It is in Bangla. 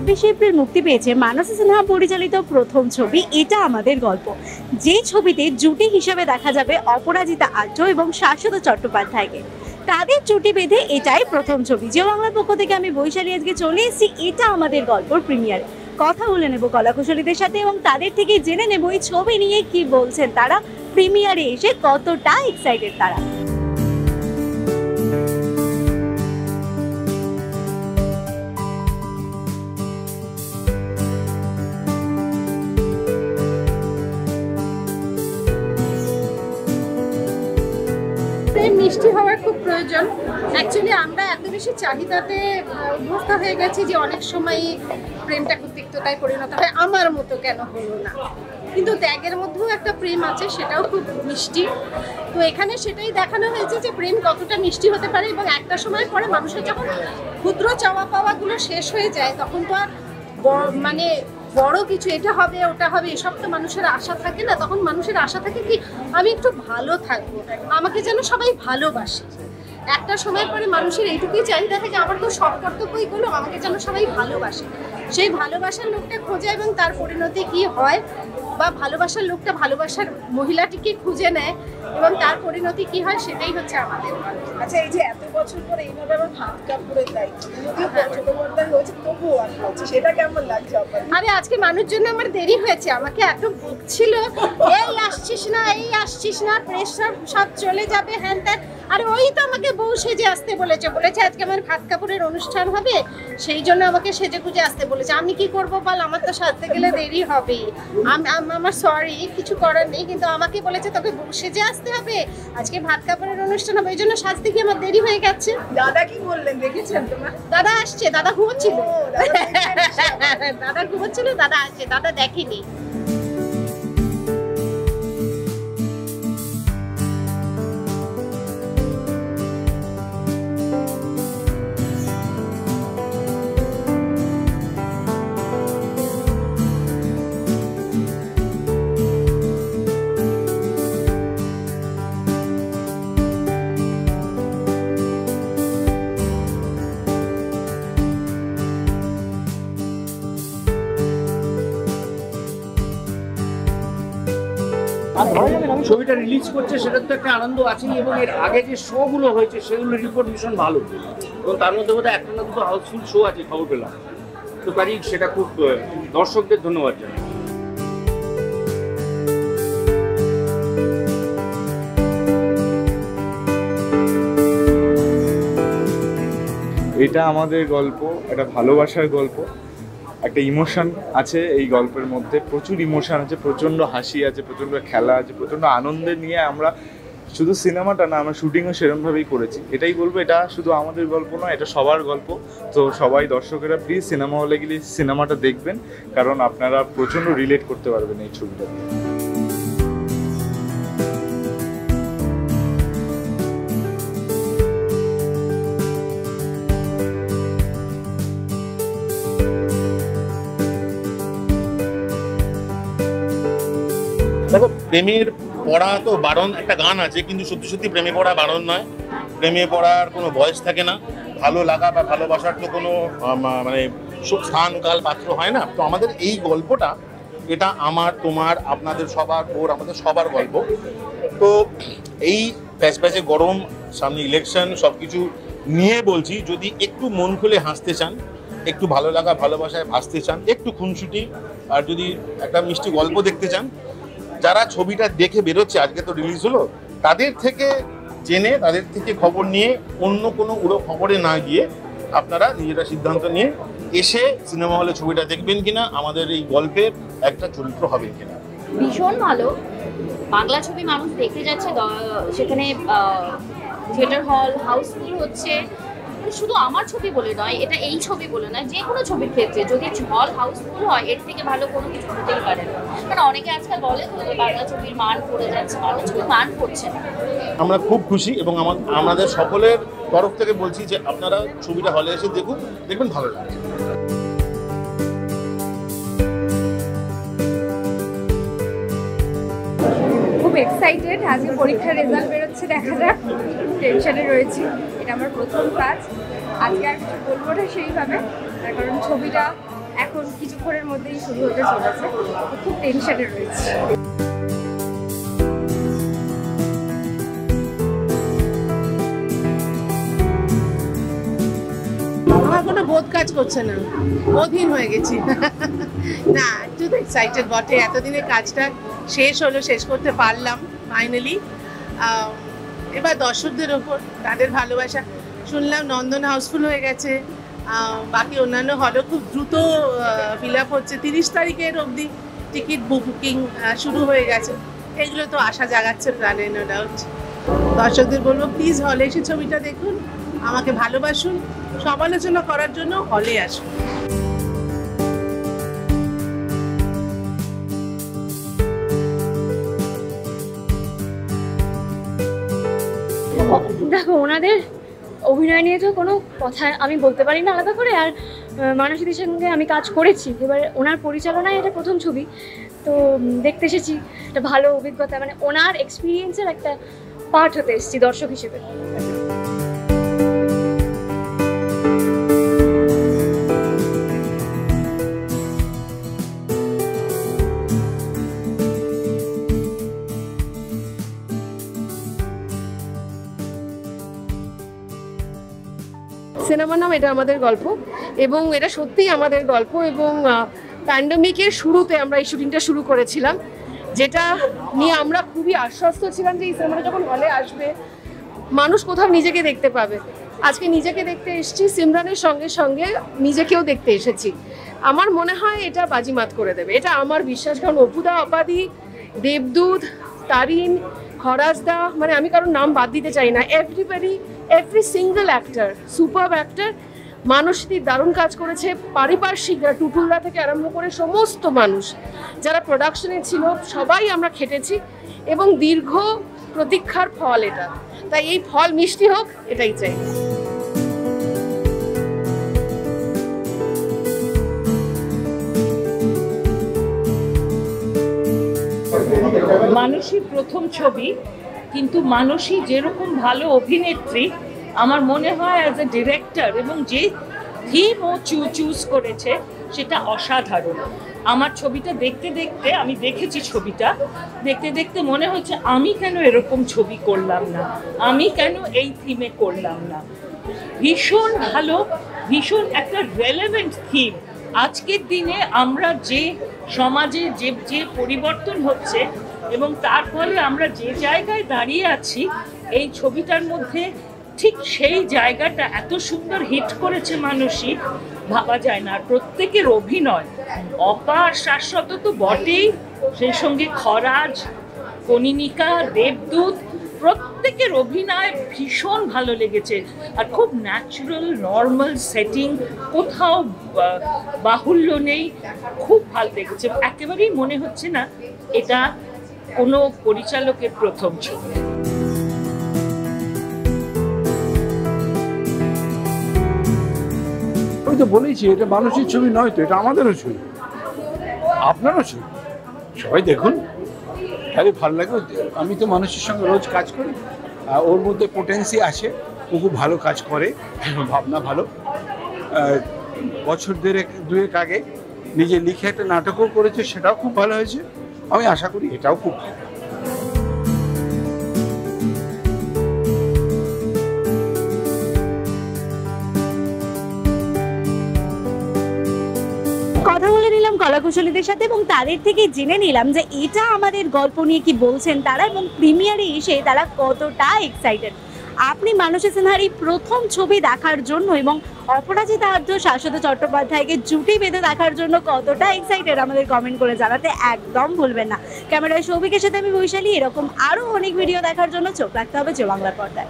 26 এপ্রিল মুক্তি পেয়েছে মানসী সিনহা পরিচালিত প্রথম ছবি এটা আমাদের গল্প, যে ছবিতে জুটি হিসেবে দেখা যাবে অপরাজিতা আর্য এবং শাশ্বত চট্টোপাধ্যায়কে। তাদের জুটি বেঁধে এটাই প্রথম ছবি। জিও বাংলার পক্ষ থেকে আমি বৈশালী আজকে চলে এসেছি এটা আমাদের গল্পর প্রিমিয়ারে। কথা বলে নেব কলাকুশলীদের সাথে এবং তাদের থেকে জেনে নেব এই ছবি নিয়ে কি বলছেন তারা, প্রিমিয়ারে এসে কতটা এক্সাইটেড তারা। মিষ্টি হওয়ার খুব প্রয়োজন। অ্যাকচুয়ালি আমরা এত বেশি চাহিদাতে অভ্যস্ত হয়ে গেছি যে অনেক সময় প্রেমটা খুব তিক্ততায় পরিণত হয়। আমার মতো কেন হলো না, কিন্তু ত্যাগের মধ্যেও একটা প্রেম আছে, সেটাও খুব মিষ্টি। তো এখানে সেটাই দেখানো হয়েছে যে প্রেম কতটা মিষ্টি হতে পারে এবং একটা সময় পরে মানুষের যখন ক্ষুদ্র চাওয়া পাওয়াগুলো শেষ হয়ে যায় তখন তো আর মানে বড় কিছু এটা হবে ওটা হবে এসব তো মানুষের আশা থাকে না। তখন মানুষের আশা থাকে কি আমি একটু ভালো থাকবো, আমাকে যেন সবাই ভালোবাসে। একটা সময় পরে মানুষের এইটুকুই চাহিদা থাকে আমার তো সব কর্তব্যই করলো, আমাকে যেন সবাই ভালোবাসে। সেই ভালোবাসার লোকটা খোঁজে এবং তার পরিণতি কি হয়, বা ভালোবাসার লোকটা ভালোবাসার মহিলাটিকে খুঁজে নেয় এবং তার পরিণতি কি হয়, সেটাই হচ্ছে আমাদের। আচ্ছা, এই যে এত বছর পরে এইভাবে আবার হাত কাপড়ের দায়িত্ব যদিও ছোট পর্দায় হয়েছে তবুও হচ্ছে, সেটা কেমন লাগছে আপনার? আরে আজকে মানুষজন আমার দেরি হয়েছে, আমাকে এত বকছিল এই আসছিস না এই আসছিস না, প্রেসার সব চলে যাবে হ্যান ত্যান। আরে ওই তো আমাকে বউ সেজে আসতে বলেছে আজকে আমার হাত কাপড়ের অনুষ্ঠান হবে, সেই জন্য আমাকে সেজে গুজে আসতে বলেছে। আমি কি করবো বল, আমার তো সাজতে গেলে দেরি হবে। আমার সরি, কিছু করার নেই, কিন্তু আমাকে বলেছে তোকে বউ সেজে আসতে হবে, আজকে ভাত কাপড়ের অনুষ্ঠান হবে, এই জন্য সাজতে গিয়ে আমার দেরি হয়ে গেছে। দাদা কি বললেন দেখেছেন তোমার? দাদা আসছে, দাদা ঘুমোচ্ছিল, দাদা ঘুমোচ্ছিল, দাদা আসছে, দাদা দেখেনি। ছবিটা রিলিজ করছে সেটার তো একটা আনন্দ আছেই, এবং এর আগে যে শোগুলো হয়েছে সেগুলো রিপোর্ট ভীষণ ভালো, এবং তার মধ্যে বোধহয় একটা না দুটো হাউসফুল শো আছে খবর পেলাম। তো কাজেই সেটা খুব দর্শকদের ধন্যবাদ জানাই। এটা আমাদের গল্প, একটা ভালোবাসার গল্প, একটা ইমোশন আছে এই গল্পের মধ্যে, প্রচুর ইমোশন আছে, প্রচণ্ড হাসি আছে, প্রচণ্ড খেলা আছে, প্রচণ্ড আনন্দের নিয়ে আমরা শুধু সিনেমাটা না, আমরা শুটিংও সেরকমভাবেই করেছি। এটাই বলবো, এটা শুধু আমাদের গল্প নয়, এটা সবার গল্প। তো সবাই দর্শকেরা প্লিজ সিনেমা হলে গেলে সিনেমাটা দেখবেন, কারণ আপনারা প্রচণ্ড রিলেট করতে পারবেন এই ছবিটা দিয়ে। দেখো, প্রেমের পড়া তো বারণ, একটা গান আছে, কিন্তু সত্যি সত্যি প্রেমে পড়া বারণ নয়। প্রেমে পড়ার কোনো বয়স থাকে না, ভালো লাগা বা ভালোবাসার তো কোনো মানে স্থান কাল পাত্র হয় না। তো আমাদের এই গল্পটা, এটা আমার তোমার আপনাদের সবার ওর আমাদের সবার গল্প। তো এই প্যাচে গরম, সামনে ইলেকশন, সব কিছু নিয়ে বলছি, যদি একটু মন খুলে হাসতে চান, একটু ভালো লাগা ভালোবাসায় ভাসতে চান, একটু খুনসুটি, আর যদি একটা মিষ্টি গল্প দেখতে চান, যারা ছবিটা দেখে বেরোচ্ছে, আজকে তো রিলিজ হলো, তাদের থেকে জেনে, তাদের থেকে খবর নিয়ে, অন্য কোনো উড়ো খবরে না গিয়ে আপনারা নিজেরা সিদ্ধান্ত নিয়ে এসে সিনেমা হলে ছবিটা দেখবেন কিনা, আমাদের এই গল্পের একটা চরিত্র হবে কিনা। ভীষণ ভালো বাংলা ছবি মানুষ দেখতে যাচ্ছে, সেখানে থিয়েটার হল হাউসফুল হচ্ছে। শুধু আমার ছবি বলে নয়, এটা এই ছবি বলে নয়, যে কোনো ছবির ক্ষেত্রে যদি হল হাউসফুল হয় এর থেকে ভালো কোনো কিছু হতেই পারে না। কারণ অনেকে আজকাল বলে তো যে বাংলা ছবির মান পড়ে যাচ্ছে, বাংলা ছবির মান পড়ছে না। আমরা খুব খুশি, এবং আমাদের সকলের তরফ থেকে বলছি যে আপনারা ছবিটা হলে এসে দেখুন, দেখবেন ভালো লাগবে। খুব এক্সাইটেড, আজকে পরীক্ষার রেজাল্ট বেরোচ্ছে, দেখা যাক, টেনশনে রয়েছি। এটা আমার প্রথম কাজ, আজকে আর কিছু বলবো না সেইভাবে, তার কারণ ছবিটা এখন কিছুক্ষণের মধ্যেই শুরু হতে চলেছে, খুব টেনশনে রয়েছে। আমার কোনো বোধ কাজ করছে না, অধীন হয়ে গেছি। না, একটু এক্সাইটেড বটে, এতদিনের কাজটা শেষ হলো, শেষ করতে পারলাম ফাইনালি। এবার দর্শকদের ওপর, তাদের ভালোবাসা। শুনলাম নন্দন হাউসফুল হয়ে গেছে, বাকি অন্যান্য হলও খুব দ্রুত ফিল আপ হচ্ছে। 30 তারিখের অবধি টিকিট বুকিং শুরু হয়ে গেছে। এগুলো তো আশা জাগাচ্ছে প্রাণে, নো ডাউট। দর্শকদের বলবো প্লিজ হলে এসে ছবিটা দেখুন, আমাকে ভালোবাসুন, সমালোচনা করার জন্য হলে আসুন। দেখো, ওনাদের অভিনয় নিয়ে তো কোনো কথা আমি বলতে পারি না আলাদা করে। আর মানসীদের সঙ্গে আমি কাজ করেছি, এবার ওনার পরিচালনায় এটা প্রথম ছবি, তো দেখতে এসেছি। একটা ভালো অভিজ্ঞতা, মানে ওনার এক্সপিরিয়েন্সের একটা পার্ট হতে এসেছি দর্শক হিসেবে। সিনেমার নাম এটা আমাদের গল্প, এবং এটা সত্যিই আমাদের গল্প। এবং প্যান্ডেমিকের শুরুতে আমরা এই শুটিংটা শুরু করেছিলাম, যেটা নিয়ে আমরা খুবই আশ্বস্ত ছিলাম যে এই সিনেমাটা যখন হলে আসবে মানুষ কোথাও নিজেকে দেখতে পাবে। আজকে নিজেকে দেখতে এসেছি, সিমরানের সঙ্গে সঙ্গে নিজেকেও দেখতে এসেছি। আমার মনে হয় এটা বাজিমাত করে দেবে, এটা আমার বিশ্বাস। কারণ অপুদা, অপাদি, দেবদূত, তারিন, খরাজদা, মানে আমি কারোর নাম বাদ দিতে চাই না। Every single actor, superb actor. Manasi দারুণ কাজ করেছে, পারিপার্শ্বিকরা, টুটুলদা থেকে আরম্ভ করে সমস্ত মানুষ যারা প্রোডাকশনে ছিল, সবাই আমরা খেটেছি। এবং দীর্ঘ প্রতীক্ষার ফল এটা, তাই এই ফল মিষ্টি হোক, এটাই চাই। মানসীর প্রথম ছবি, কিন্তু মানসী যেরকম ভালো অভিনেত্রী, আমার মনে হয় অ্যাজ এ ডিরেক্টর, এবং যে থিম ও চুজ করেছে সেটা অসাধারণ। আমার ছবিটা দেখতে দেখতে, আমি দেখেছি ছবিটা দেখতে দেখতে মনে হচ্ছে আমি কেন এরকম ছবি করলাম না, আমি কেন এই থিমে করলাম না। ভীষণ ভালো, ভীষণ একটা রেলেভেন্ট থিম। আজকের দিনে আমরা যে সমাজে যে পরিবর্তন হচ্ছে এবং তার ফলে আমরা যে জায়গায় দাঁড়িয়ে আছি, এই ছবিটার মধ্যে ঠিক সেই জায়গাটা এত সুন্দর হিট করেছে মানসী, ভাবা যায় না। আর প্রত্যেকের অভিনয় অপার, শাশ্বত তো বটেই, সেই সঙ্গে খরাজ, কনিনিকা, দেবদূত, প্রত্যেকের অভিনয় ভীষণ ভালো লেগেছে। আর খুব ন্যাচারাল, নর্মাল সেটিং, কোথাও বাহুল্য নেই, খুব ভালো লেগেছে। একেবারেই মনে হচ্ছে না এটা কোনো পরিচালকের প্রথম ছবি। আমি তো বলেছি এটা মানুষের ছবি নয়, তো এটা আমাদেরও ছবি, আপনারও ছবি। সবাই দেখুন, তাহলে ভালো লাগবে। আমি তো মানুষের সঙ্গে রোজ কাজ করি, ওর মধ্যে পোটেন্সি আছে, ও খুব ভালো কাজ করে, ভাবনা ভালো। বছর দুয়েক আগে নিজে লিখে একটা নাটকও করেছে, সেটাও খুব ভালো হয়েছে। আমি আশা করি এটাও খুব ভালো। কথা বলে নিলাম কলাকুশলীদের সাথে এবং তাদের থেকে জেনে নিলাম যে এটা আমাদের গল্প নিয়ে কি বলছেন তারা, এবং প্রিমিয়ারে এসে তারা কতটা এক্সাইটেড। আপনি মানসী সিনহার এই প্রথম ছবি দেখার জন্য এবং অপরাজিতা আদ্য, শাশ্বত চট্টোপাধ্যায়কে জুটি বেঁধে দেখার জন্য কতটা এক্সাইটেড আমাদের কমেন্ট করে জানাতে একদম ভুলবেন না। ক্যামেরায় সৌভিকের সাথে আমি বৈশালী। এরকম আরও অনেক ভিডিও দেখার জন্য চোখ রাখতে হবে জি বাংলার পর্দায়।